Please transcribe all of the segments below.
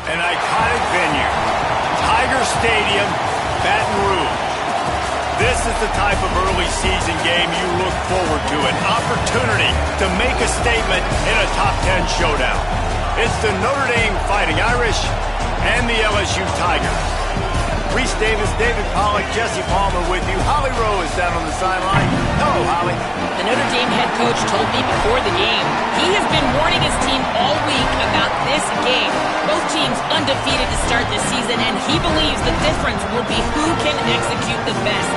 An iconic venue, Tiger Stadium, Baton Rouge. This is the type of early season game you look forward to, an opportunity to make a statement in a top 10 showdown. It's the Notre Dame Fighting Irish and the LSU Tigers. Reese Davis, David Pollack, Jesse Palmer with you. Holly Rowe is down on the sideline. Hello, Holly. The Notre Dame head coach told me before the game he has been warning his team all week about this game. Both teams undefeated to start this season, and he believes the difference will be who can execute the best.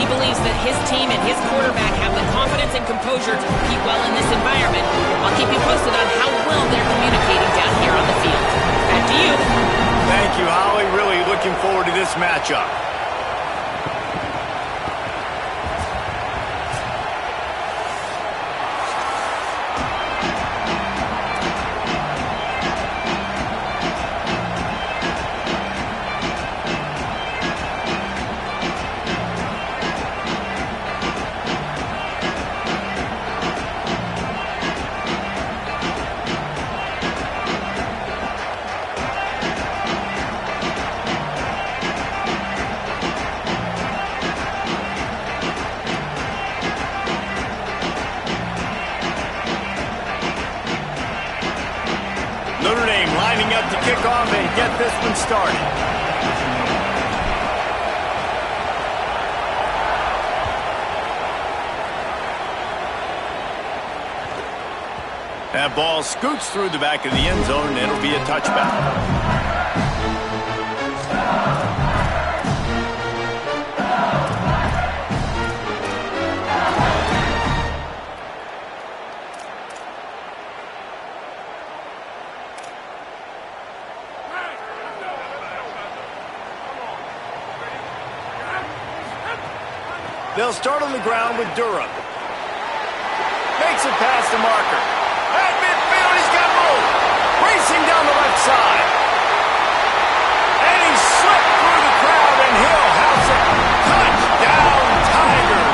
He believes that his team and his quarterback have the confidence and composure to compete well in this environment. I'll keep you posted on how well they're communicating down here on the field. Back to you. Thank you, Holly. Really looking forward to this matchup. Notre Dame lining up to kick off and get this one started. That ball scoots through the back of the end zone, and it'll be a touchback. They'll start on the ground with Durham. Makes it past the marker. At midfield, he's got moved. Racing down the left side. And he slipped through the crowd, and he'll house it. Touchdown, Tigers.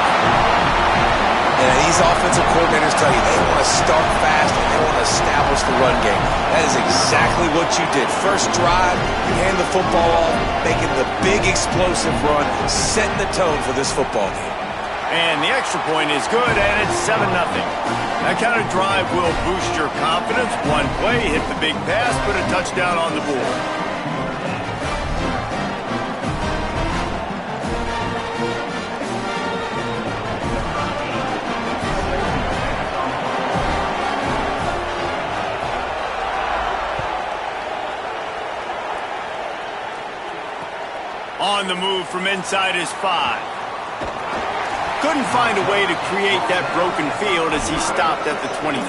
Yeah, these offensive coordinators tell you they want to start fast and they want to establish the run game. That is exactly what you did. First drive, you hand the football off, making the big explosive run, setting the tone for this football game. And the extra point is good, and it's 7-0. That kind of drive will boost your confidence. One play, hit the big pass, put a touchdown on the board. On the move from inside his 5. Couldn't find a way to create that broken field as he stopped at the 25.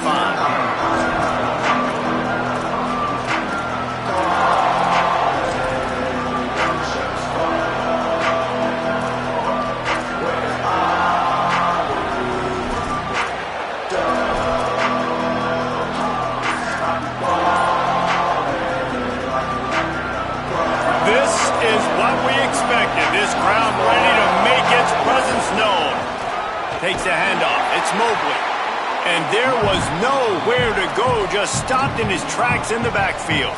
This is what we expected. This crowd ready to make its presence known. Takes the handoff. It's Mobley. And there was nowhere to go. Just stopped in his tracks in the backfield.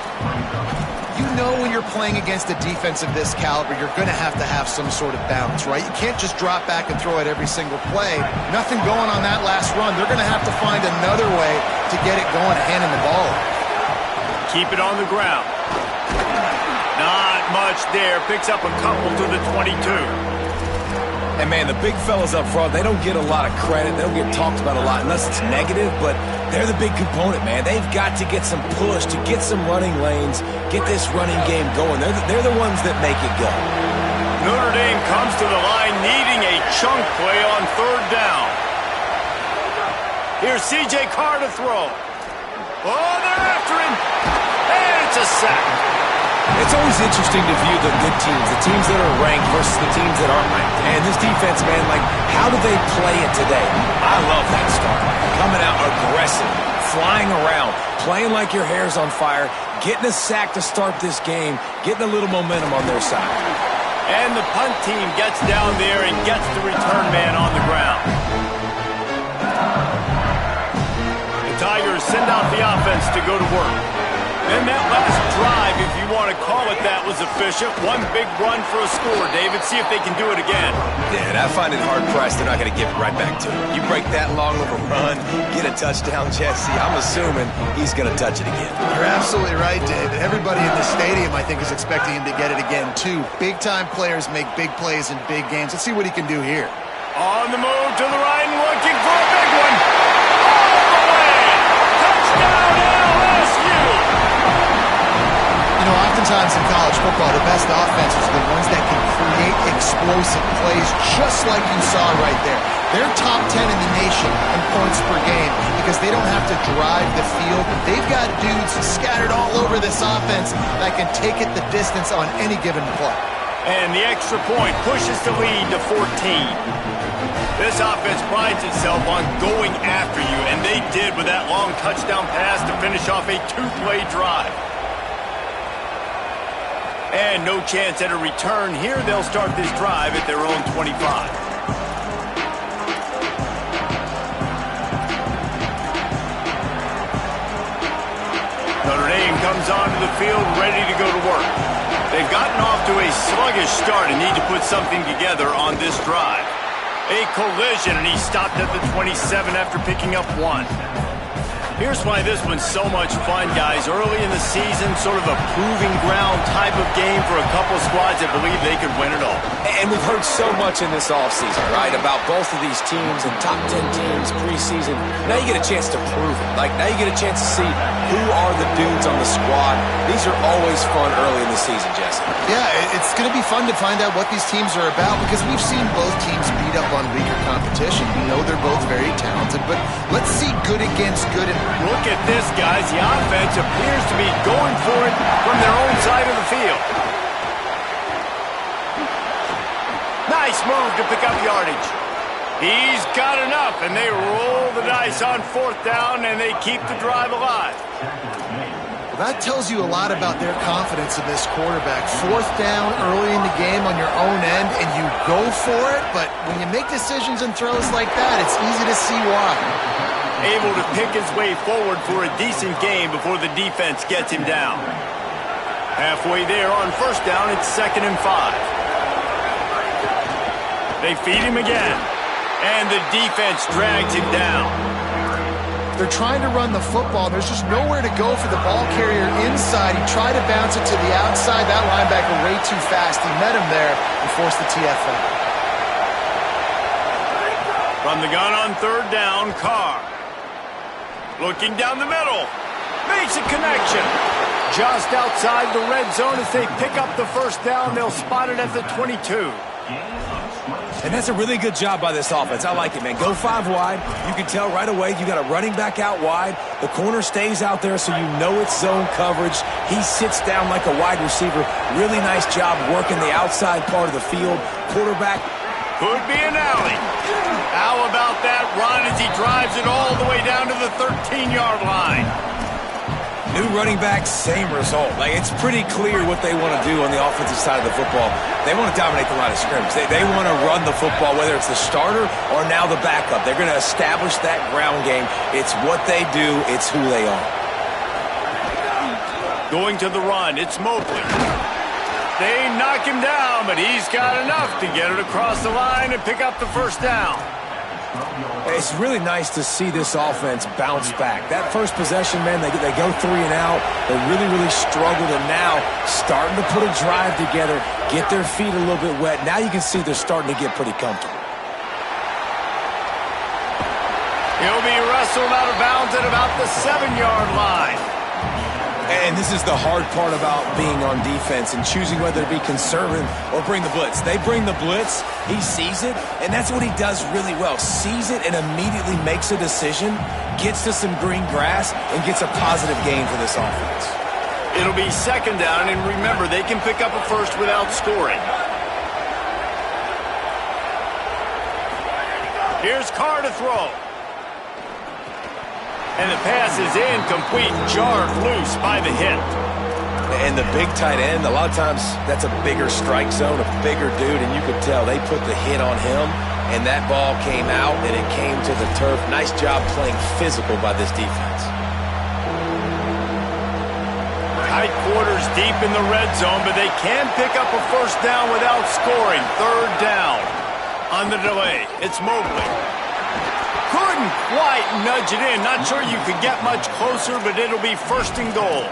You know when you're playing against a defense of this caliber, you're going to have some sort of balance, right? You can't just drop back and throw it every single play. Nothing going on that last run. They're going to have to find another way to get it going, handing the ball. Keep it on the ground. Not much there. Picks up a couple to the 22. And, man, the big fellas up front, they don't get a lot of credit. They don't get talked about a lot unless it's negative, but they're the big component, man. They've got to get some push, to get some running lanes, get this running game going. They're the ones that make it go. Notre Dame comes to the line needing a chunk play on 3rd down. Here's C.J. Carr to throw. Oh, they're after him. And it's a sack. It's always interesting to view the good teams, the teams that are ranked versus the teams that aren't ranked. And this defense, man, like, how do they play it today? I love that start. Coming out aggressive, flying around, playing like your hair's on fire, getting a sack to start this game, getting a little momentum on their side. And the punt team gets down there and gets the return man on the ground. The Tigers send out the offense to go to work. Then that last drive, if you want to call it that, was efficient. One big run for a score, David. See if they can do it again. Yeah, and I find it hard-pressed they're not going to give it right back to him. You break that long of a run, get a touchdown, Jesse, I'm assuming he's going to touch it again. You're absolutely right, David. Everybody in the stadium, I think, is expecting him to get it again, too. Big-time players make big plays in big games. Let's see what he can do here. On the move to the right and looking for a big one. All the way! Touchdown, LSU! You know, oftentimes in college football, the best offenses are the ones that can create explosive plays, just like you saw right there. They're top 10 in the nation in points per game because they don't have to drive the field. They've got dudes scattered all over this offense that can take it the distance on any given play. And the extra point pushes the lead to 14. This offense prides itself on going after you, and they did with that long touchdown pass to finish off a two-play drive. And no chance at a return here. They'll start this drive at their own 25. Notre Dame comes onto the field ready to go to work. They've gotten off to a sluggish start and need to put something together on this drive. A collision, and he stopped at the 27 after picking up one. Here's why this one's so much fun, guys. Early in the season, sort of a proving ground type of game for a couple squads that believe they could win it all. And we've heard so much in this offseason, right, about both of these teams and top 10 teams preseason. Now you get a chance to prove it. Like, now you get a chance to see who are the dudes on the squad. These are always fun early in the season, Jesse. Yeah, it's going to be fun to find out what these teams are about because we've seen both teams beat up on weaker competition. We know they're both very talented, but let's see good against good. And look at this, guys. The offense appears to be going for it from their own side of the field. Nice move to pick up yardage. He's got enough, and they roll the dice on fourth down, and they keep the drive alive. Well, that tells you a lot about their confidence in this quarterback. Fourth down early in the game on your own end, and you go for it, but when you make decisions and throws like that, it's easy to see why. Able to pick his way forward for a decent game before the defense gets him down. Halfway there on first down, it's 2nd and 5. They feed him again, and the defense drags him down. They're trying to run the football. There's just nowhere to go for the ball carrier inside. He tried to bounce it to the outside. That linebacker way too fast. He met him there and forced the TFL. From the gun on third down, Carr. Looking down the middle. Makes a connection. Just outside the red zone as they pick up the first down. They'll spot it at the 22. And that's a really good job by this offense. I like it, man. Go 5 wide. You can tell right away you got a running back out wide. The corner stays out there so you know it's zone coverage. He sits down like a wide receiver. Really nice job working the outside part of the field. Quarterback. Could be an alley. How about that run as he drives it all the way down to the 13-yard line? New running back, same result. Like, it's pretty clear what they want to do on the offensive side of the football. They want to dominate the line of scrimmage. They want to run the football, whether it's the starter or now the backup. They're going to establish that ground game. It's what they do. It's who they are. Going to the run, it's Mobley. They knock him down, but he's got enough to get it across the line and pick up the first down. It's really nice to see this offense bounce back. That first possession, man, they go 3 and out. They really struggled, and now starting to put a drive together, get their feet a little bit wet. Now you can see they're starting to get pretty comfortable. He'll be wrestled out of bounds at about the 7-yard line. And this is the hard part about being on defense and choosing whether to be conservative or bring the blitz. They bring the blitz, he sees it, and that's what he does really well. Sees it and immediately makes a decision, gets to some green grass, and gets a positive gain for this offense. It'll be 2nd down, and remember, they can pick up a first without scoring. Here's Carr to throw. And the pass is incomplete, jarred loose by the hit. And the big tight end, a lot of times that's a bigger strike zone, a bigger dude, and you could tell they put the hit on him, and that ball came out, and it came to the turf. Nice job playing physical by this defense. Tight quarters deep in the red zone, but they can pick up a first down without scoring. Third down on the delay. It's Mobley. Couldn't quite nudge it in. Not sure you could get much closer, but it'll be first and goal.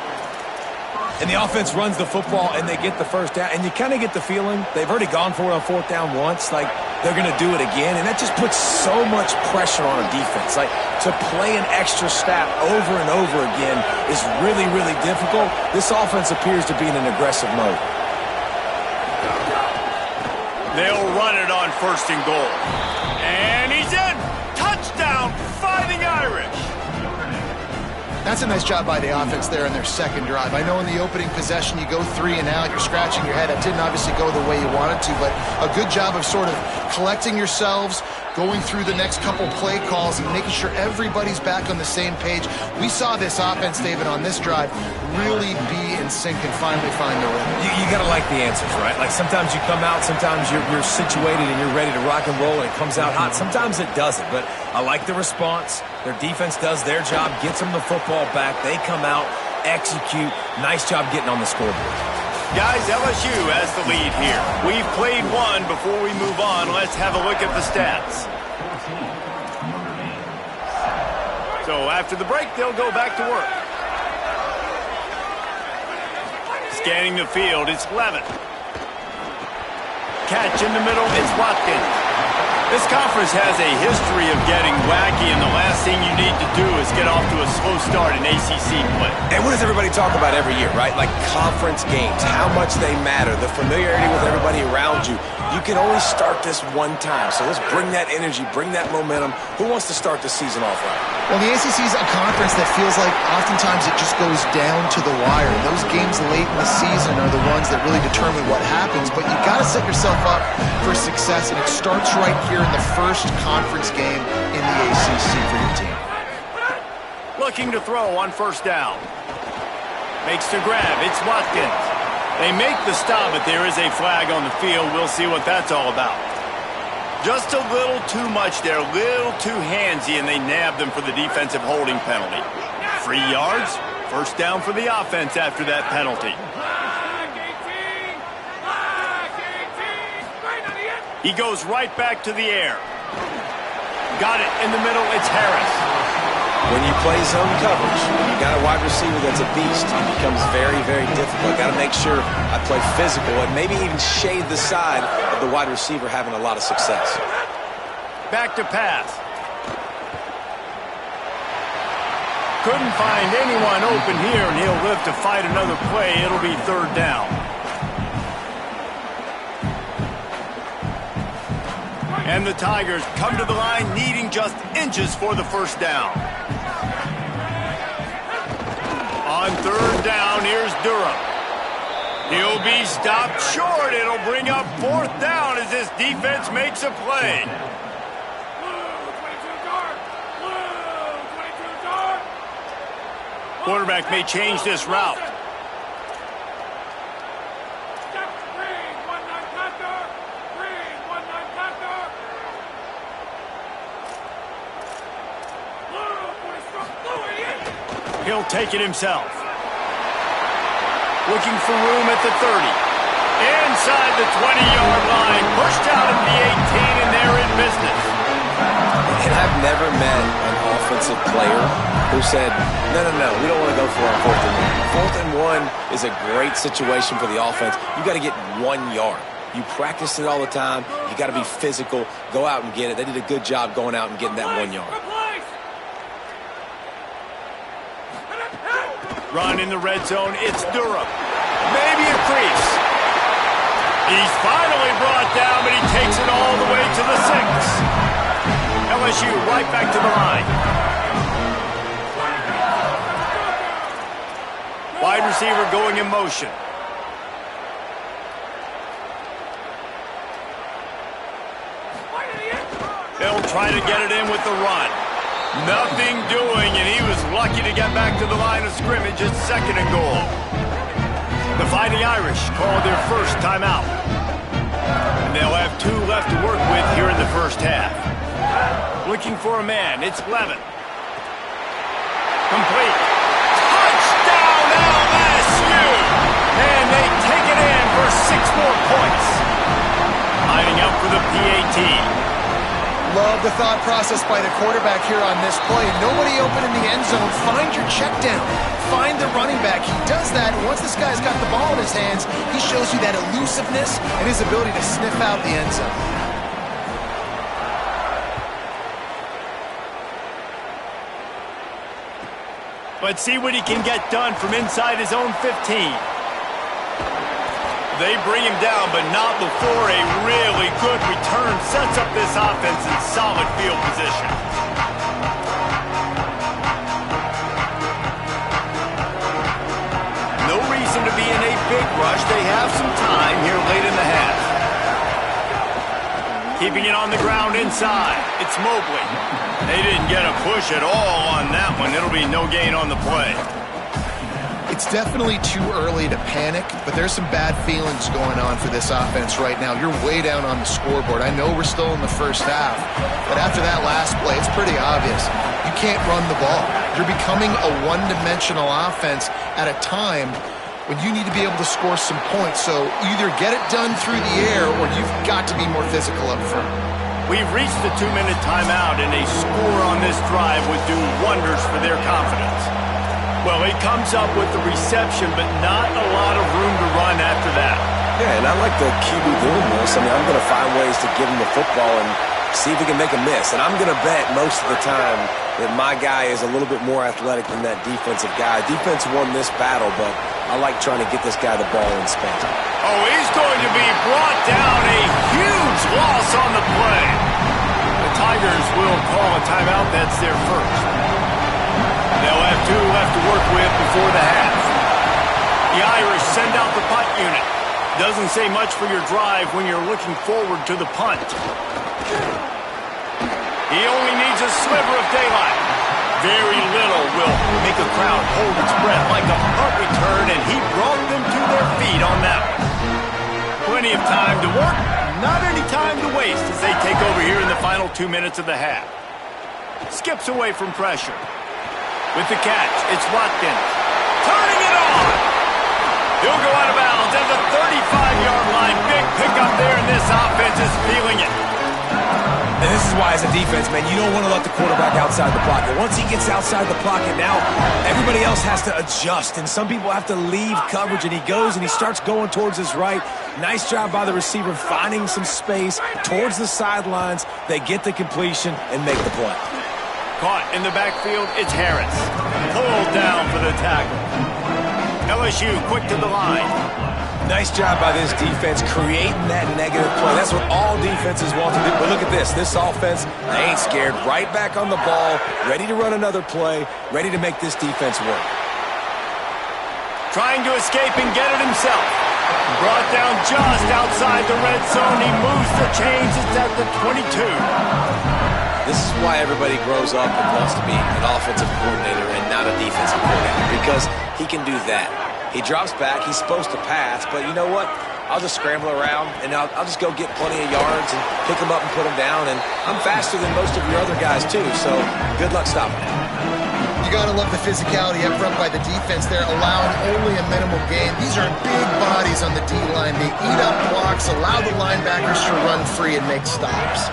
And the offense runs the football, and they get the first down. And you kind of get the feeling they've already gone for it on fourth down once. Like, they're going to do it again. And that just puts so much pressure on a defense. Like, to play an extra snap over and over again is really, really difficult. This offense appears to be in an aggressive mode. They'll run it on first and goal. And he's in. Touchdown, Fighting Irish. That's a nice job by the offense there in their second drive. I know in the opening possession you go 3 and out, you're scratching your head. That didn't obviously go the way you wanted to, but a good job of sort of collecting yourselves, going through the next couple play calls and making sure everybody's back on the same page. We saw this offense, David, on this drive really be in sync and finally find the rhythm. You got to like the answers, right? Like sometimes you come out, sometimes you're situated and you're ready to rock and roll and it comes out hot. Sometimes it doesn't, but I like the response. Their defense does their job, gets them the football back. They come out, execute. Nice job getting on the scoreboard. Guys, LSU has the lead here. We've played one. Before we move on, let's have a look at the stats. So after the break, they'll go back to work. Scanning the field, it's Levin. Catch in the middle, it's Watkins. This conference has a history of getting wacky, and the last thing you need to do is get off to a slow start in ACC play. And what does everybody talk about every year, right? Like conference games, how much they matter, the familiarity with everybody around you. You can only start this one time, so let's bring that energy, bring that momentum. Who wants to start the season off right? Well, the ACC is a conference that feels like oftentimes it just goes down to the wire. Those games late in the season are the ones that really determine what happens, but you got to set yourself up for success, and it starts right here in the first conference game in the ACC for your team. Looking to throw on first down. Makes the grab. It's Watkins. They make the stop, but there is a flag on the field. We'll see what that's all about. Just a little too much there, a little too handsy, and they nab them for the defensive holding penalty. 3 yards, first down for the offense after that penalty. He goes right back to the air. Got it in the middle, it's Harris. When you play zone coverage, you got a wide receiver that's a beast. It becomes very, very difficult. Got to make sure I play physical and maybe even shade the side of the wide receiver having a lot of success. Back to pass. Couldn't find anyone open here, and he'll live to fight another play. It'll be third down. And the Tigers come to the line needing just inches for the first down. On third down, here's Durham. He'll be stopped short. It'll bring up fourth down as this defense makes a play. Quarterback may change this route. He'll take it himself. Looking for room at the 30. Inside the 20-yard line. Pushed out at the 18, and they're in business. And I've never met an offensive player who said, no, we don't want to go for our fourth and one. Fourth and one is a great situation for the offense. You got to get 1 yard. You practice it all the time. You got to be physical. Go out and get it. They did a good job going out and getting that 1 yard. Run in the red zone, it's Durham. Maybe a crease. He's finally brought down, but he takes it all the way to the 6. LSU right back to the line. Wide receiver going in motion. They'll try to get it in with the run. Nothing doing, and he was lucky to get back to the line of scrimmage. It's second and goal. The Fighting Irish call their first timeout. And they'll have 2 left to work with here in the first half. Looking for a man, it's Levin. Complete. Touchdown LSU! huge. And they take it in for 6 more points. Lining up for the PAT. Love the thought process by the quarterback here on this play. Nobody open in the end zone. Find your check down. Find the running back. He does that, and once this guy's got the ball in his hands, he shows you that elusiveness and his ability to sniff out the end zone. Let's see what he can get done from inside his own 15. They bring him down, but not before a really good return sets up this offense in solid field position. No reason to be in a big rush. They have some time here late in the half. Keeping it on the ground inside. It's Mobley. They didn't get a push at all on that one. It'll be no gain on the play. It's definitely too early to panic, but there's some bad feelings going on for this offense right now. You're way down on the scoreboard. I know we're still in the first half, but after that last play, it's pretty obvious. You can't run the ball. You're becoming a one-dimensional offense at a time when you need to be able to score some points. So either get it done through the air or you've got to be more physical up front. We've reached the 2-minute timeout, and a score on this drive would do wonders for their confidence. Well, he comes up with the reception, but not a lot of room to run after that. Yeah, and I like the QB doing this. I mean, I'm going to find ways to give him the football and see if he can make a miss. And I'm going to bet most of the time that my guy is a little bit more athletic than that defensive guy. Defense won this battle, but I like trying to get this guy the ball in space. Oh, he's going to be brought down. A huge loss on the play. The Tigers will call a timeout. That's their first. They'll have 2 left to work with before the half. The Irish send out the punt unit. Doesn't say much for your drive when you're looking forward to the punt. He only needs a sliver of daylight. Very little will make a crowd hold its breath like a punt return, and he brought them to their feet on that one. Plenty of time to work, not any time to waste as they take over here in the final 2 minutes of the half. Skips away from pressure. With the catch, it's Watkins. Turning it on! He'll go out of bounds at the 35-yard line. Big pickup there, and this offense is feeling it. And this is why, as a defense, man, you don't want to let the quarterback outside the pocket. Once he gets outside the pocket, now everybody else has to adjust, and some people have to leave coverage, and he goes and he starts going towards his right. Nice job by the receiver finding some space towards the sidelines. They get the completion and make the play. Caught in the backfield, it's Harris. Pulled down for the tackle. LSU quick to the line. Nice job by this defense creating that negative play. That's what all defenses want to do. But look at this. This offense, they ain't scared. Right back on the ball, ready to run another play, ready to make this defense work. Trying to escape and get it himself. Brought down just outside the red zone. He moves the chains. It's at the 22. This is why everybody grows up and wants to be an offensive coordinator and not a defensive coordinator, because he can do that. He drops back. He's supposed to pass, but you know what? I'll just scramble around, and I'll just go get plenty of yards and pick them up and put them down, and I'm faster than most of your other guys, too, so good luck stopping it. You got to love the physicality up front by the defense there, allowing only a minimal gain. These are big bodies on the D-line. They eat up blocks, allow the linebackers to run free and make stops.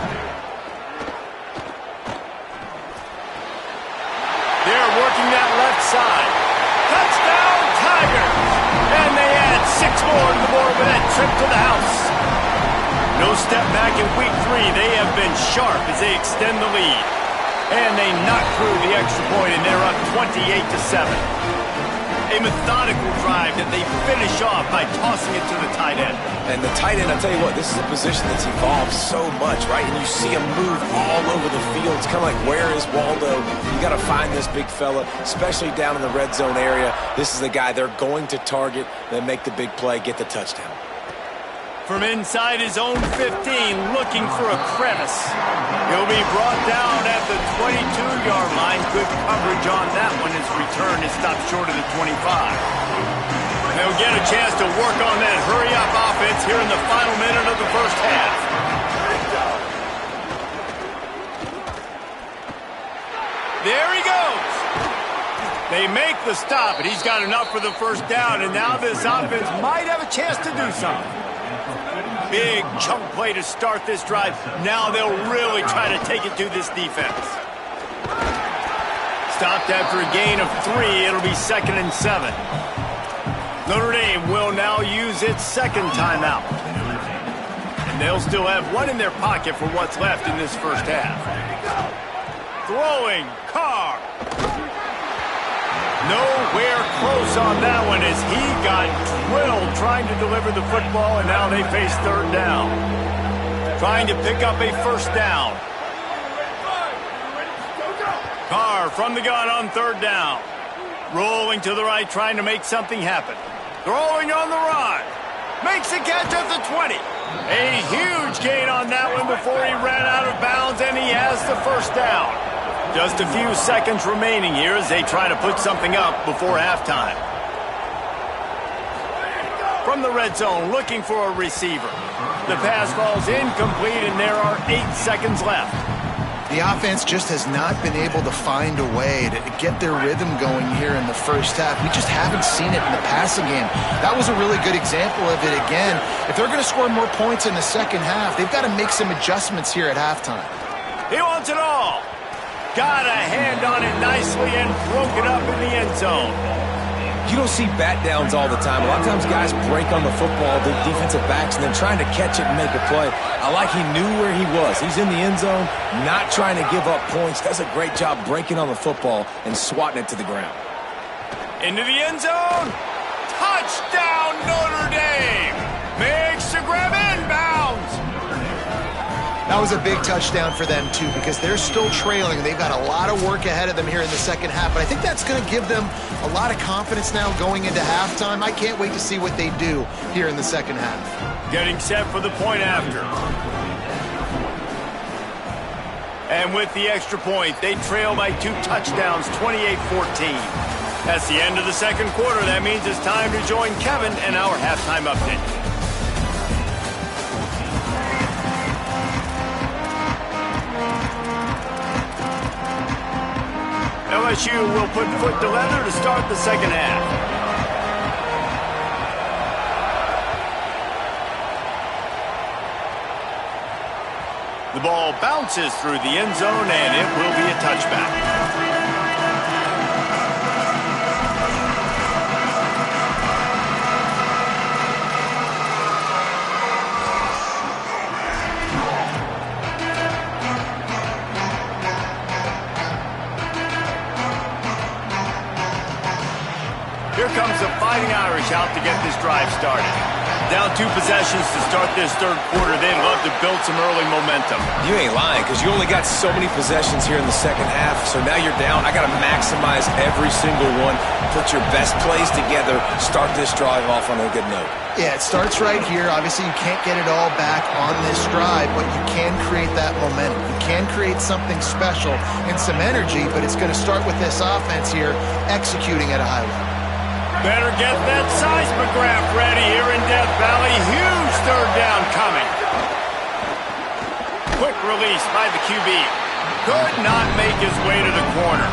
They're working that left side. Touchdown, Tigers! And they add 6 more to the board with that trip to the house. No step back in week 3. They have been sharp as they extend the lead. And they knock through the extra point, and they're up 28-7. A methodical drive that they finish off by tossing it to the tight end. And the tight end, I'll tell you what, this is a position that's evolved so much, right? And you see him move all over the field. It's kind of like, where is Waldo? You got to find this big fella, especially down in the red zone area. This is the guy they're going to target, then make the big play, get the touchdown. From inside his own 15, looking for a crevice. He'll be brought down at the 22-yard line. Good coverage on that one. His return is stopped short of the 25. They'll get a chance to work on that hurry-up offense here in the final minute of the first half. There he goes. They make the stop, and he's got enough for the first down, and now this offense might have a chance to do something. Big chunk play to start this drive. Now they'll really try to take it to this defense. Stopped after a gain of 3. It'll be 2nd and 7. Notre Dame will now use its second timeout. And they'll still have one in their pocket for what's left in this first half. Throwing, Carr. Nowhere close on that one as he got drilled trying to deliver the football, and now they face third down. Trying to pick up a first down. Carr from the gun on third down. Rolling to the right, trying to make something happen. Throwing on the run. Makes a catch at the 20. A huge gain on that one before he ran out of bounds, and he has the first down. Just a few seconds remaining here as they try to put something up before halftime. From the red zone, looking for a receiver. The pass falls incomplete, and there are 8 seconds left. The offense just has not been able to find a way to get their rhythm going here in the first half. We just haven't seen it in the passing game. That was a really good example of it again. If they're going to score more points in the second half, they've got to make some adjustments here at halftime. He wants it all. Got a hand on it nicely and broke it up in the end zone. You don't see bat downs all the time. A lot of times guys break on the football, the defensive backs, and then trying to catch it and make a play. I like he knew where he was. He's in the end zone, not trying to give up points. Does a great job breaking on the football and swatting it to the ground. Into the end zone. Touchdown, Notre Dame. Makes the grab inbounds. That was a big touchdown for them, too, because they're still trailing. They've got a lot of work ahead of them here in the second half, but I think that's going to give them a lot of confidence now going into halftime. I can't wait to see what they do here in the second half. Getting set for the point after. And with the extra point, they trail by 2 touchdowns, 28-14. That's the end of the second quarter. That means it's time to join Kevin and our halftime update. LSU will put foot to leather to start the second half. The ball bounces through the end zone, and it will be a touchback. Here comes the Fighting Irish out to get this drive started. Down 2 possessions to start this third quarter. They'd love to build some early momentum. You ain't lying, because you only got so many possessions here in the second half, so now you're down. I got to maximize every single one. Put your best plays together. Start this drive off on a good note. Yeah, it starts right here. Obviously, you can't get it all back on this drive, but you can create that momentum. You can create something special and some energy, but it's going to start with this offense here executing at a high level. Better get that seismograph ready here in Death Valley. Huge third down coming. Quick release by the QB. Could not make his way to the corner.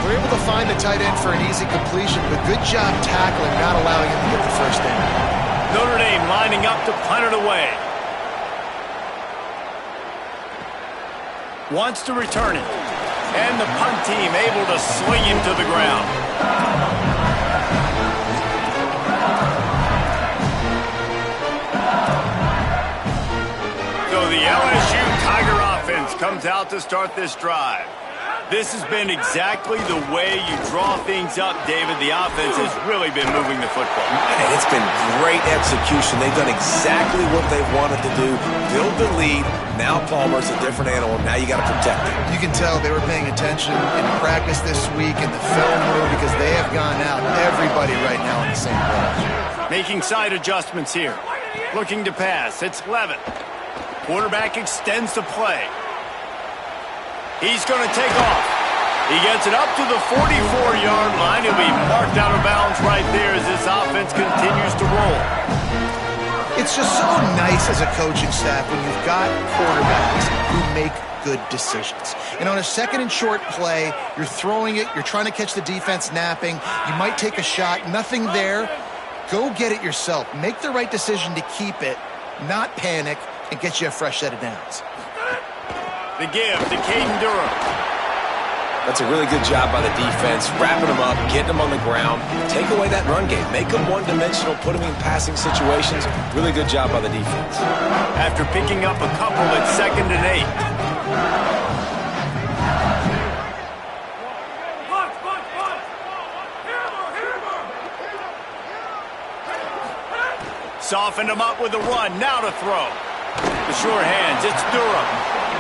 They're able to find the tight end for an easy completion, but good job tackling, not allowing him to get the first down. Notre Dame lining up to punt it away. Wants to return it. And the punt team able to sling him to the ground. So the LSU Tiger offense comes out to start this drive. This has been exactly the way you draw things up, David. The offense has really been moving the football. And it's been great execution. They've done exactly what they've wanted to do. Build the lead. Now Palmer's a different animal. Now you got to protect it. You can tell they were paying attention in practice this week in the film room because they have gone out. Everybody right now on the same page. Making side adjustments here. Looking to pass. It's Levin. Quarterback extends the play. He's going to take off. He gets it up to the 44-yard line. He'll be marked out of bounds right there as this offense continues to roll. It's just so nice as a coaching staff when you've got quarterbacks who make good decisions. And on a second and short play, you're throwing it, you're trying to catch the defense napping, you might take a shot, nothing there. Go get it yourself. Make the right decision to keep it, not panic, and get you a fresh set of downs. The give to Caden Durham. That's a really good job by the defense, wrapping them up, getting them on the ground. Take away that run game. Make them one-dimensional, put them in passing situations. Really good job by the defense. After picking up a couple at 2nd and 8. Softened him up with a run. Now to throw. The sure hands. It's Durham.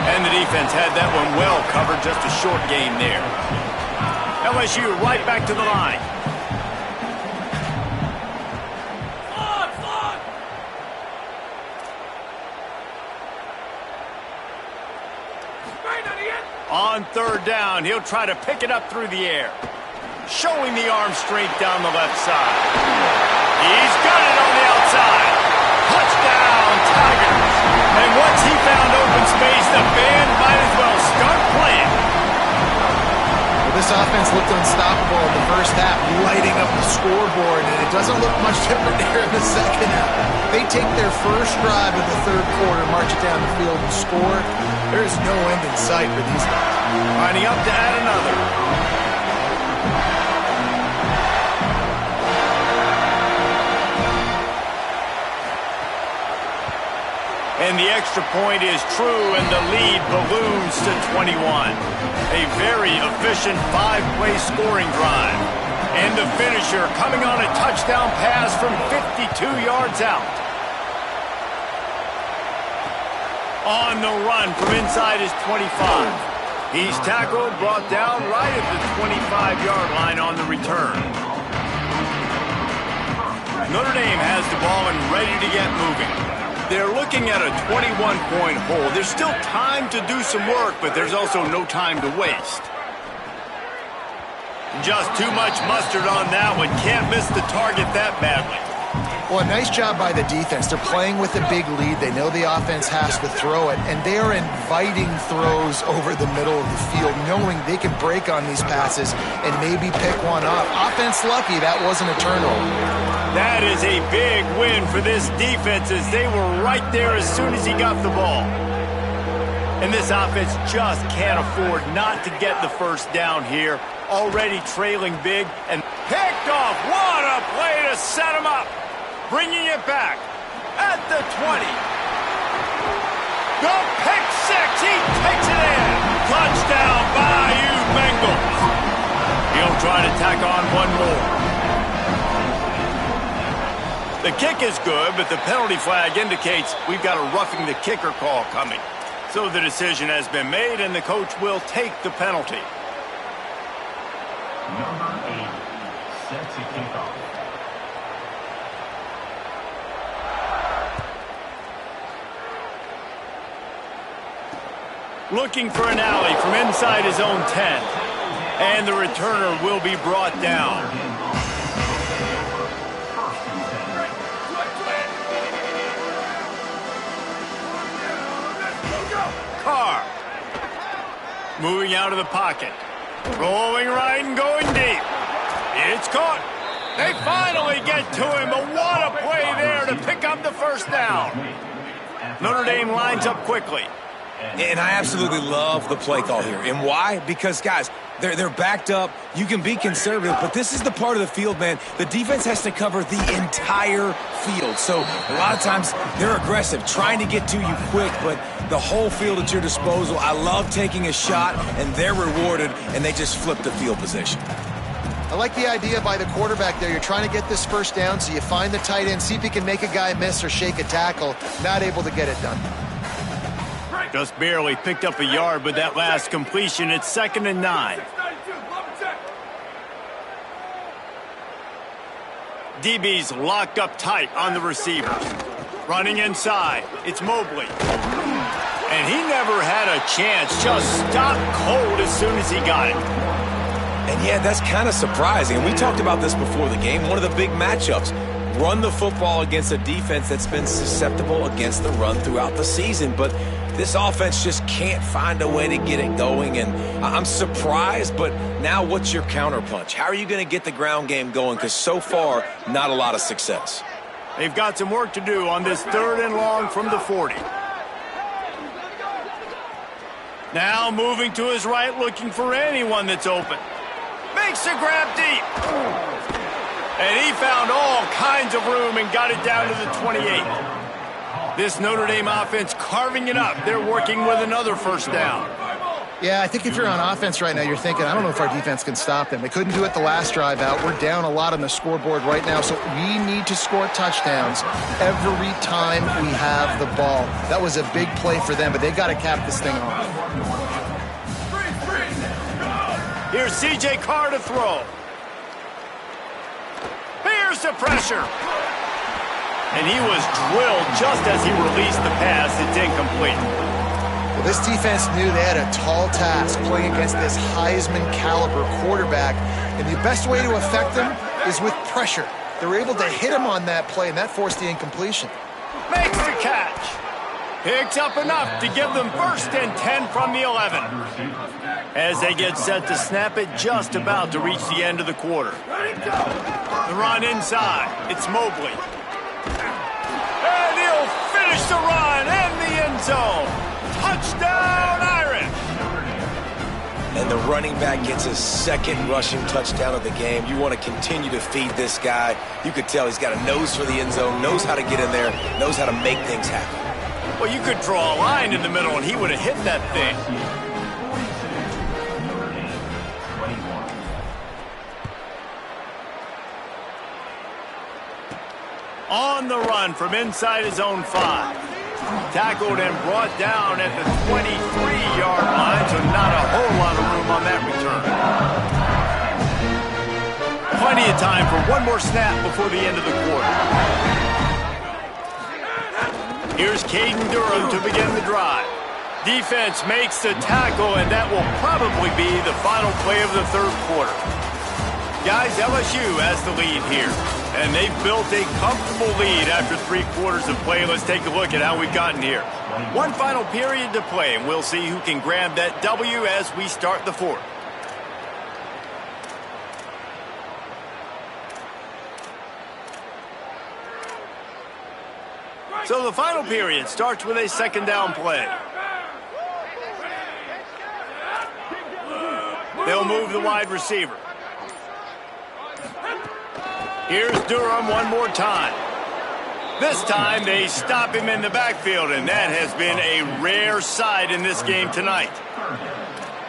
And the defense had that one well covered. Just a short game there. LSU right back to the line. On 3rd down, he'll try to pick it up through the air. Showing the arm strength down the left side. He's got it on the outside. Touchdown, Tigers. And once he found open space, the band might as well start playing. Well, this offense looked unstoppable in the first half, lighting up the scoreboard, and it doesn't look much different here in the second half. They take their first drive of the 3rd quarter, march it down the field and score. There's no end in sight for these guys. Lining up to add another. And the extra point is true, and the lead balloons to 21. A very efficient 5-play scoring drive. And the finisher coming on a touchdown pass from 52 yards out. On the run from inside his 25. He's tackled, brought down right at the 25-yard line on the return. Notre Dame has the ball and ready to get moving. They're looking at a 21-point hole. There's still time to do some work, but there's also no time to waste. Just too much mustard on that one. Can't miss the target that badly. Well, a nice job by the defense. They're playing with a big lead. They know the offense has to throw it, and they are inviting throws over the middle of the field, knowing they can break on these passes and maybe pick one off. Offense lucky that wasn't a turnover. That is a big win for this defense, as they were right there as soon as he got the ball. And this offense just can't afford not to get the first down here. Already trailing big and picked off. What a play to set him up. Bringing it back at the 20. The pick six. He takes it in. Touchdown, Bayou Bengals. He'll try to tack on one more. The kick is good, but the penalty flag indicates we've got a roughing the kicker call coming. So the decision has been made, and the coach will take the penalty. Number 8, set to kick off. Looking for an alley from inside his own 10. And the returner will be brought down. Carr. Moving out of the pocket. Rolling right and going deep. It's caught. They finally get to him, but what a play there to pick up the first down. Notre Dame lines up quickly. And I absolutely love the play call here. And why? Because, guys, they're backed up. You can be conservative, but this is the part of the field, man. The defense has to cover the entire field. So a lot of times they're aggressive, trying to get to you quick, but the whole field at your disposal. I love taking a shot, and they're rewarded, and they just flip the field position. I like the idea by the quarterback there. You're trying to get this first down, so you find the tight end, see if he can make a guy miss or shake a tackle. Not able to get it done. Just barely picked up a yard with that last completion. It's 2nd and 9. DB's locked up tight on the receivers. Running inside. It's Mobley. And he never had a chance. Just stopped cold as soon as he got it. And yeah, that's kind of surprising. We talked about this before the game. One of the big matchups. Run the football against a defense that's been susceptible against the run throughout the season. But This offense just can't find a way to get it going, and I'm surprised, but now what's your counterpunch? How are you going to get the ground game going? Because so far, not a lot of success. They've got some work to do on this 3rd and long from the 40. Now moving to his right, looking for anyone that's open. Makes the grab deep. And he found all kinds of room and got it down to the 28. This Notre Dame offense carving it up. They're working with another first down. Yeah, I think if you're on offense right now, you're thinking, I don't know if our defense can stop them. They couldn't do it the last drive out. We're down a lot on the scoreboard right now, so we need to score touchdowns every time we have the ball. That was a big play for them, but they got to cap this thing off. Here's C.J. Carr to throw. Here's the pressure. And he was drilled just as he released the pass. It's incomplete. Well, this defense knew they had a tall task playing against this Heisman-caliber quarterback, and the best way to affect them is with pressure. They were able to hit him on that play, and that forced the incompletion. Makes the catch. Picks up enough to give them 1st and 10 from the 11. As they get set to snap it, just about to reach the end of the quarter. The run inside. It's Mobley. And he'll finish the run in the end zone. Touchdown, Irish! And the running back gets his 2nd rushing touchdown of the game. You want to continue to feed this guy. You could tell he's got a nose for the end zone, knows how to get in there, knows how to make things happen. Well, you could draw a line in the middle, and he would have hit that thing. On the run from inside his own 5. Tackled and brought down at the 23-yard line, so not a whole lot of room on that return. Plenty of time for one more snap before the end of the quarter. Here's Caden Durham to begin the drive. Defense makes the tackle, and that will probably be the final play of the 3rd quarter. Guys, LSU has the lead here, and they've built a comfortable lead after 3 quarters of play. Let's take a look at how we've gotten here. One final period to play, and we'll see who can grab that W as we start the 4th. So the final period starts with a 2nd down play. They'll move the wide receiver. Here's Durham one more time. This time they stop him in the backfield, and that has been a rare sight in this game tonight.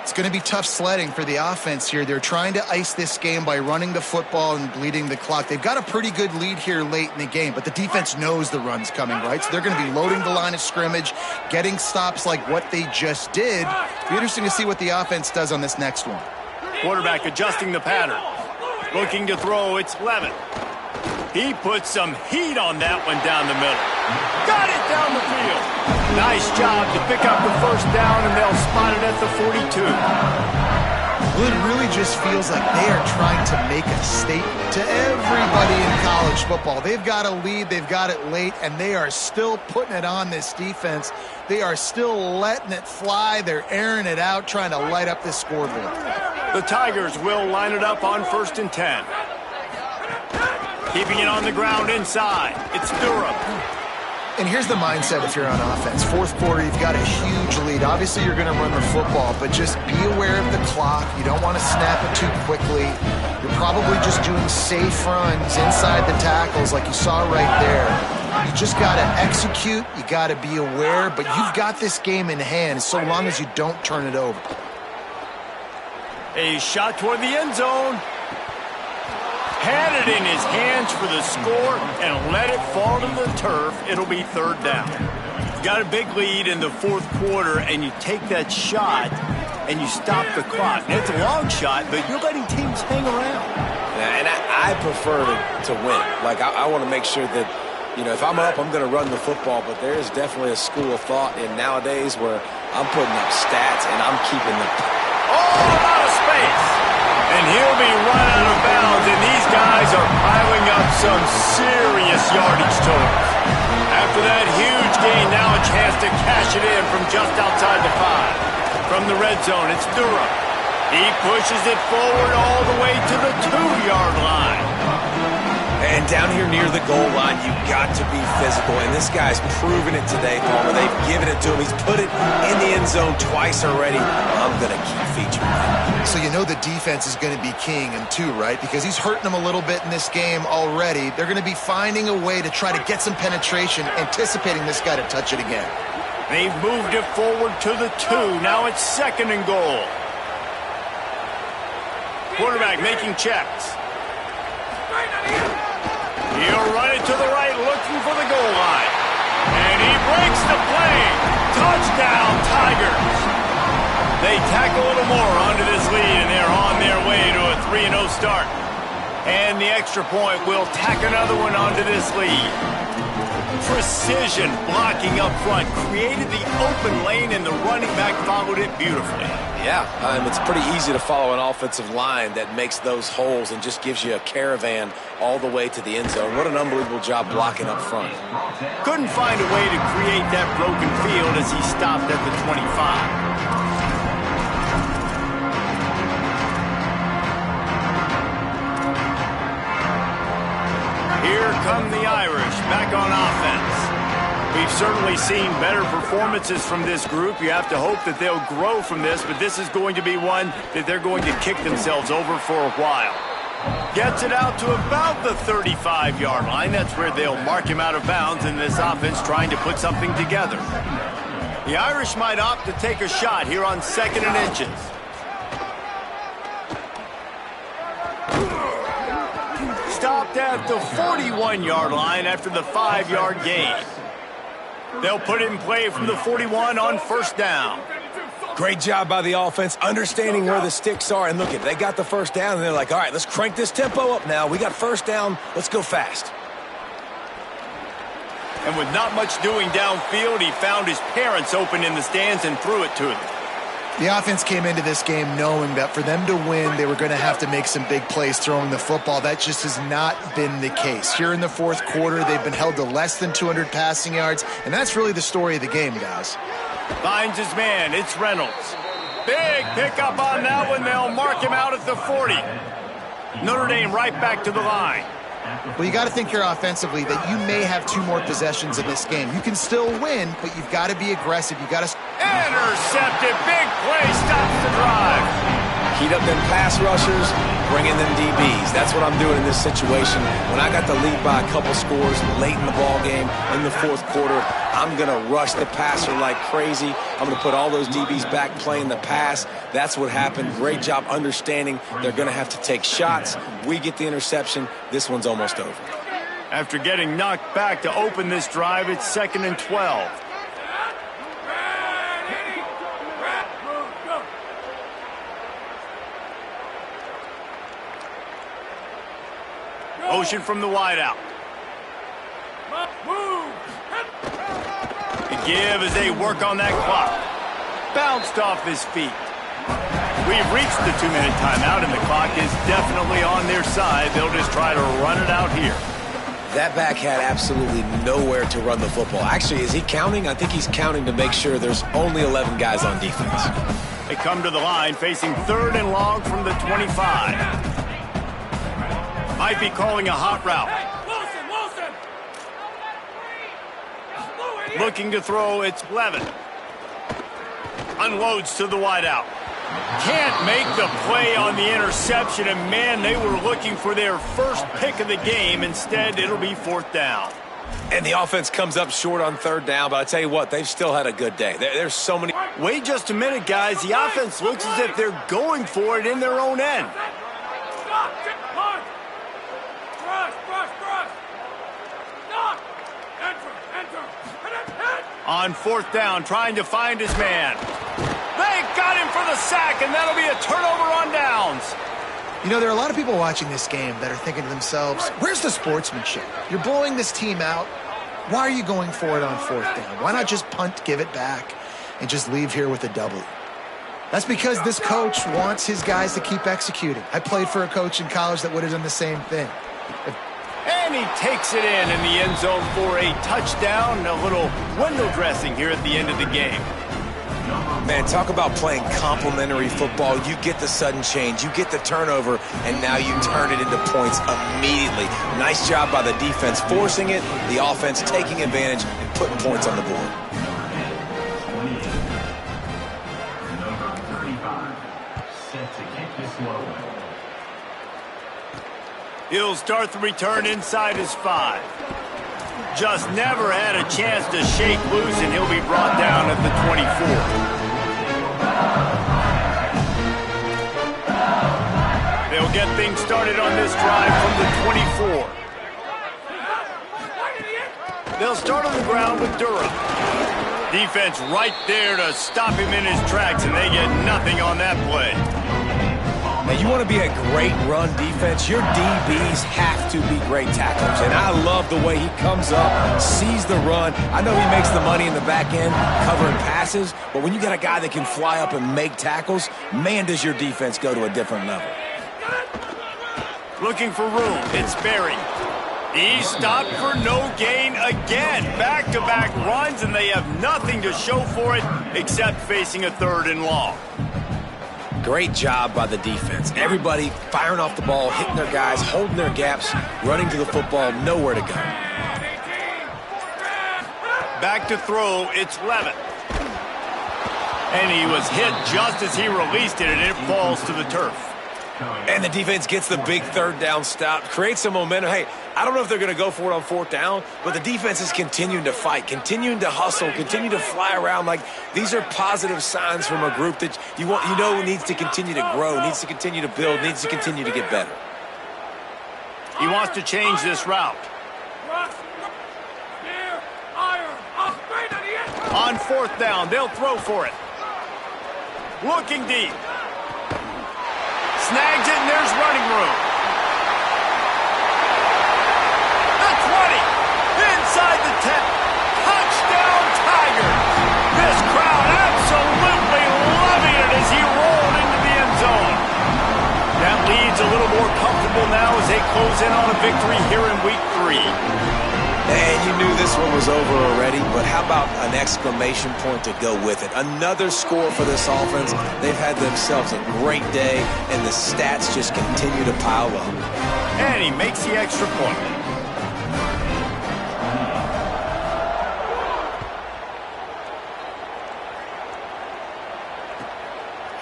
It's going to be tough sledding for the offense here. They're trying to ice this game by running the football and bleeding the clock. They've got a pretty good lead here late in the game, but the defense knows the run's coming, right? So they're going to be loading the line of scrimmage, getting stops like what they just did. It'll be interesting to see what the offense does on this next one. Quarterback adjusting the pattern. Looking to throw, it's Levin. He puts some heat on that one down the middle. Got it down the field. Nice job to pick up the 1st down, and they'll spot it at the 42. Well, it really just feels like they are trying to make a statement to everybody in college football. They've got a lead, they've got it late, and they are still putting it on this defense. They are still letting it fly. They're airing it out, trying to light up this scoreboard. The Tigers will line it up on 1st and 10. Keeping it on the ground inside. It's Durham. And here's the mindset if you're on offense. 4th quarter, you've got a huge lead. Obviously, you're going to run the football, but just be aware of the clock. You don't want to snap it too quickly. You're probably just doing safe runs inside the tackles like you saw right there. You just got to execute. You got to be aware, but you've got this game in hand so long as you don't turn it over. A shot toward the end zone. Had it in his hands for the score and let it fall to the turf. It'll be 3rd down. You got a big lead in the 4th quarter, and you take that shot and you stop the clock. And it's a long shot, but you're letting teams hang around. Yeah, and I prefer to win. Like, I want to make sure that, you know, if I'm up, I'm going to run the football, but there is definitely a school of thought in nowadays where I'm putting up stats and I'm keeping them. All out of space. And he'll be run out of bounds, and these guys are piling up some serious yardage totals. After that huge now a chance to cash it in from just outside the 5. From the red zone, it's Durham. He pushes it forward all the way to the 2-yard line. And down here near the goal line, you've got to be physical. And this guy's proven it today, Palmer. They've given it to him. He's put it in the end zone twice already. I'm going to keep featuring him. So you know the defense is going to be keying him too, right? Because he's hurting them a little bit in this game already. They're going to be finding a way to try to get some penetration, anticipating this guy to touch it again. They've moved it forward to the 2. Now it's 2nd and goal. Quarterback making checks. He'll run it to the right, looking for the goal line. And he breaks the play. Touchdown, Tigers. They tack a little more onto this lead, and they're on their way to a 3-0 start. And the extra point will tack another one onto this lead. Precision blocking up front created the open lane, and the running back followed it beautifully. Yeah, it's pretty easy to follow an offensive line that makes those holes and just gives you a caravan all the way to the end zone. What an unbelievable job blocking up front. Couldn't find a way to create that broken field as he stopped at the 25. Here come the Irish back on offense. We've certainly seen better performances from this group. You have to hope that they'll grow from this, but this is going to be one that they're going to kick themselves over for a while. Gets it out to about the 35-yard line. That's where they'll mark him out of bounds in this offense trying to put something together. The Irish might opt to take a shot here on 2nd and inches. Stopped at the 41-yard line after the 5-yard gain. They'll put it in play from the 41 on 1st down. Great job by the offense, understanding where the sticks are. And look, they got the 1st down, and they're like, all right, let's crank this tempo up now. We got 1st down. Let's go fast. And with not much doing downfield, he found his parents open in the stands and threw it to them. The offense came into this game knowing that for them to win, they were going to have to make some big plays throwing the football. That just has not been the case. Here in the 4th quarter, they've been held to less than 200 passing yards, and that's really the story of the game, guys. Finds his man. It's Reynolds. Big pickup on that one. They'll mark him out at the 40. Notre Dame right back to the line. Well, you got to think here offensively that you may have 2 more possessions in this game. You can still win, but you've got to be aggressive. You've got to... Intercepted. Big play. Stops the drive. Heat up them pass rushers, bring in them DBs. That's what I'm doing in this situation. When I got the lead by a couple scores late in the ball game in the 4th quarter, I'm going to rush the passer like crazy. I'm going to put all those DBs back playing the pass. That's what happened. Great job understanding they're going to have to take shots. We get the interception. This one's almost over. After getting knocked back to open this drive, it's 2nd and 12. Motion from the wideout. The give as they work on that clock. Bounced off his feet. We've reached the 2-minute timeout, and the clock is definitely on their side. They'll just try to run it out here. That back had absolutely nowhere to run the football. Actually, is he counting? I think he's counting to make sure there's only 11 guys on defense. They come to the line facing 3rd and long from the 25. Might be calling a hot route. Looking to throw, it's Levin. Unloads to the wideout. Can't make the play on the interception, and man, they were looking for their first pick of the game. Instead, it'll be 4th down. And the offense comes up short on 3rd down, but I tell you what, they've still had a good day. There's so many... Wait just a minute, guys. The offense looks as if they're going for it in their own end. On 4th down, trying to find his man. They got him for the sack, and that'll be a turnover on downs. You know, there are a lot of people watching this game that are thinking to themselves, where's the sportsmanship? You're blowing this team out. Why are you going for it on 4th down? Why not just punt, give it back, and just leave here with a W? That's because this coach wants his guys to keep executing. I played for a coach in college that would have done the same thing. And And he takes it in the end zone for a touchdown. A little window dressing here at the end of the game. Man, talk about playing complementary football. You get the sudden change, you get the turnover, and now you turn it into points immediately. Nice job by the defense forcing it, the offense taking advantage and putting points on the board. 28. Number 35. Set to kick this low. He'll start the return inside his 5. Just never had a chance to shake loose, and he'll be brought down at the 24. They'll get things started on this drive from the 24. They'll start on the ground with Durham. Defense right there to stop him in his tracks, and they get nothing on that play. Now, you want to be a great run defense, your DBs have to be great tacklers. And I love the way he comes up, sees the run. I know he makes the money in the back end covering passes, but when you got a guy that can fly up and make tackles, man, does your defense go to a different level. Looking for room, it's Berry. He's stopped for no gain again. Back-to-back runs, and they have nothing to show for it except facing a 3rd and long. Great job by the defense. Everybody firing off the ball, hitting their guys, holding their gaps, running to the football, nowhere to go. Back to throw, it's Levitt. And he was hit just as he released it, and it falls to the turf. And the defense gets the big 3rd down stop, creates some momentum. Hey, I don't know if they're going to go for it on 4th down, but the defense is continuing to fight, continuing to hustle, continue to fly around. Like, these are positive signs from a group that you know needs to continue to grow, needs to continue to build, needs to continue to get better. He wants to change this route. On 4th down, they'll throw for it. Looking deep. Snags it, and there's running room. The 20. Inside the 10. Touchdown, Tigers. This crowd absolutely loving it as he rolled into the end zone. That lead's a little more comfortable now as they close in on a victory here in Week 3. And you knew this one was over already, but how about an exclamation point to go with it? Another score for this offense. They've had themselves a great day, and the stats just continue to pile up. And he makes the extra point.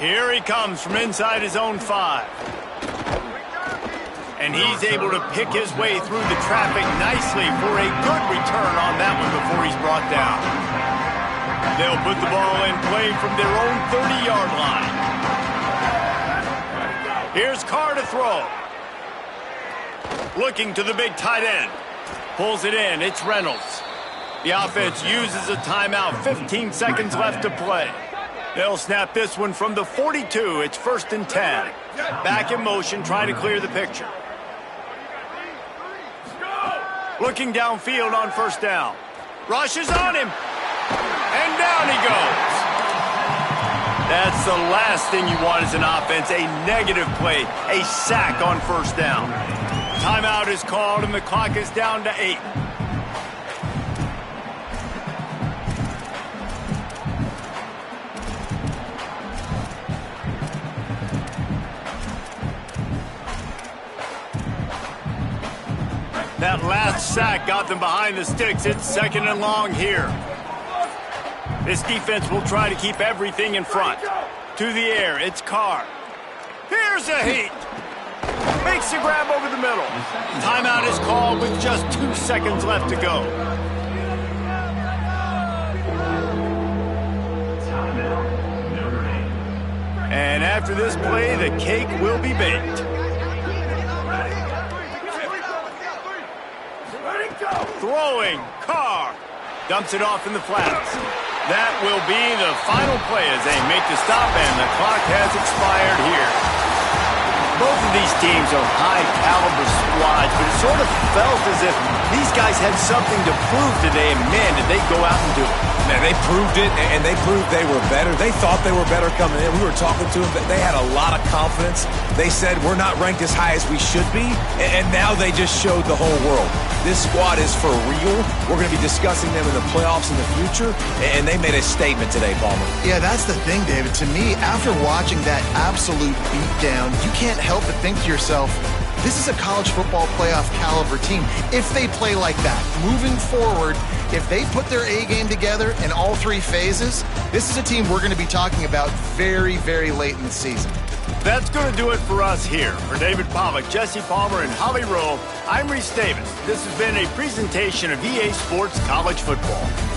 Here he comes from inside his own 5. And he's able to pick his way through the traffic nicely for a good return on that one before he's brought down. They'll put the ball in play from their own 30-yard line. Here's Carr to throw. Looking to the big tight end. Pulls it in. It's Reynolds. The offense uses a timeout. 15 seconds left to play. They'll snap this one from the 42. It's 1st and 10. Back in motion, trying to clear the picture. Looking downfield on 1st down. Rushes on him. And down he goes. That's the last thing you want as an offense, a negative play, a sack on 1st down. Timeout is called, and the clock is down to 8. That last sack got them behind the sticks. It's 2nd and long here. This defense will try to keep everything in front. To the air, it's Carr. Here's a heat. Makes the grab over the middle. Timeout is called with just 2 seconds left to go. And after this play, the cake will be baked. Throwing, Carr dumps it off in the flats. That will be the final play as they make the stop, and the clock has expired here. Both of these teams are high-caliber squads, but it sort of felt as if these guys had something to prove today, and man, did they go out and do it. Man, they proved it, and they proved they were better. They thought they were better coming in. We were talking to them. They had a lot of confidence. They said, we're not ranked as high as we should be, and now they just showed the whole world. This squad is for real. We're going to be discussing them in the playoffs in the future, and they made a statement today, Palmer. Yeah, that's the thing, David. To me, after watching that absolute beatdown, you can't help but think to yourself, this is a college football playoff caliber team. If they play like that, moving forward, if they put their A game together in all three phases, this is a team we're going to be talking about very, very late in the season. That's going to do it for us here. For David Pollock, Jesse Palmer, and Holly Rowe, I'm Reese Davis. This has been a presentation of EA Sports College Football.